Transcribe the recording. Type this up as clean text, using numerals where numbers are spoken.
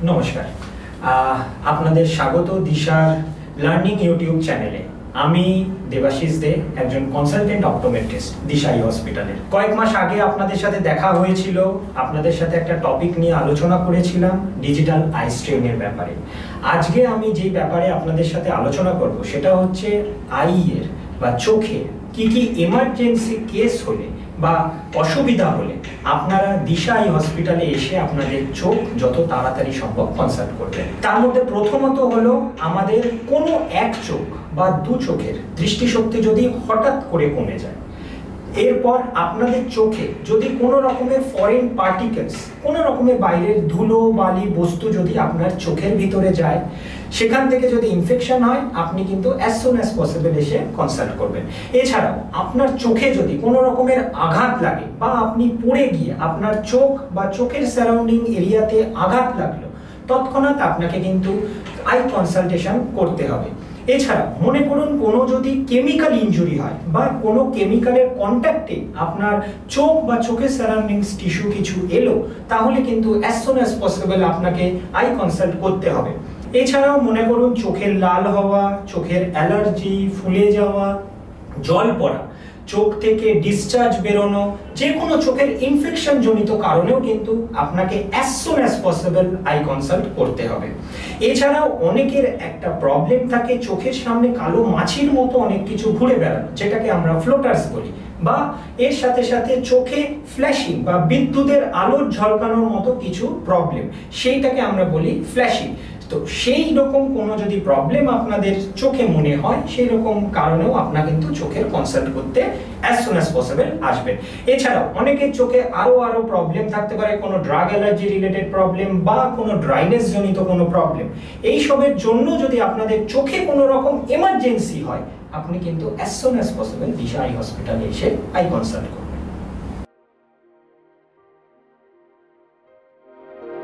নমস্কার, আপনাদের স্বাগত দিশার লার্নিং ইউটিউব চ্যানেলে। আমি দেবাশিস দে, একজন কনসালটেন্ট অপটোমেট্রিস্ট দিশা আই হসপিটালের। কয়েক মাস আগে আপনাদের সাথে দেখা হয়েছিল, আপনাদের সাথে একটা টপিক নিয়ে আলোচনা করেছিলাম ডিজিটাল আই স্ট্রেনের ব্যাপারে। আজকে আমি যেই ব্যাপারে আপনাদের সাথে আলোচনা করব সেটা হচ্ছে আইয়ের বা চোখের কি কি এমার্জেন্সি কেস হলে বা অসুবিধা হলে আপনারা দিশা আই হসপিটালে এসে আপনাদের চোখ যত তাড়াতাড়ি সম্ভব কনসাল্ট করবেন। তার মধ্যে প্রথমত হলো আমাদের কোনো এক চোখ বা দু চোখের দৃষ্টিশক্তি যদি হঠাৎ করে কমে যায়, এরপর আপনাদের চোখে যদি কোনো রকমের ফরেন পার্টিকেলস, কোনো রকমের বাইরের ধুলো বালি বস্তু যদি আপনার চোখের ভিতরে যায়, সেখান থেকে যদি ইনফেকশন হয়, আপনি কিন্তু অ্যাজ সুন অ্যাজ পসিবল এসে কনসাল্ট করবেন। এছাড়াও আপনার চোখে যদি কোনো রকমের আঘাত লাগে বা আপনি পড়ে গিয়ে আপনার চোখ বা চোখের সারাউন্ডিং এরিয়াতে আঘাত লাগলো, তৎক্ষণাৎ আপনাকে কিন্তু আই কনসালটেশন করতে হবে। এছাড়া মনে করুন কোনো যদি কেমিক্যাল ইনজুরি হয় বা কোনো কেমিক্যালের কন্ট্যাক্টে আপনার চোখ বা চোখের সারাউন্ডিংস টিস্যু কিছু এলো, তাহলে কিন্তু অ্যাজ সুন অ্যাজ পসিবল আপনাকে আই কনসাল্ট করতে হবে। এছাড়াও মনে করুন চোখের লাল হওয়া, চোখের অ্যালার্জি, ফুলে যাওয়া, জল পড়া, চোখ থেকে ডিসচার্জ বেরোনো, যে কোনো চোখের ইনফেকশন জনিত কারণেও কিন্তু আপনাকে as soon as possible I consult করতে হবে। এছাড়াও অনেকের একটা প্রবলেম থাকে, চোখের সামনে কালো মাছির মতো অনেক কিছু ঘুরে বেড়ানো, যেটাকে আমরা ফ্লোটার্স বলি, বা এর সাথে সাথে চোখে ফ্ল্যাশিং বা বিদ্যুতের আলোর ঝলকানোর মতো কিছু প্রবলেম, সেইটাকে আমরা বলি ফ্ল্যাশিং। তো সেই রকম কোনো যদি প্রবলেম আপনাদের চোখে মনে হয়, সেই রকম কারণেও আপনারা কিন্তু চোখের কনসাল্ট করতে অ্যাজ সুন অ্যাজ পসিবল আসবেন। এছাড়াও অনেকের চোখে আরো প্রবলেম থাকতে পারে, কোনো ড্রাগ অ্যালার্জি রিলেটেড প্রবলেম বা কোনো ড্রাইনেস জনিত কোনো প্রবলেম। এই সবের জন্য যদি আপনাদের চোখে কোনো রকম এমার্জেন্সি হয়, আপনি কিন্তু as soon as possible Disha I হসপিটালে এসে আই কনসাল্ট করুন।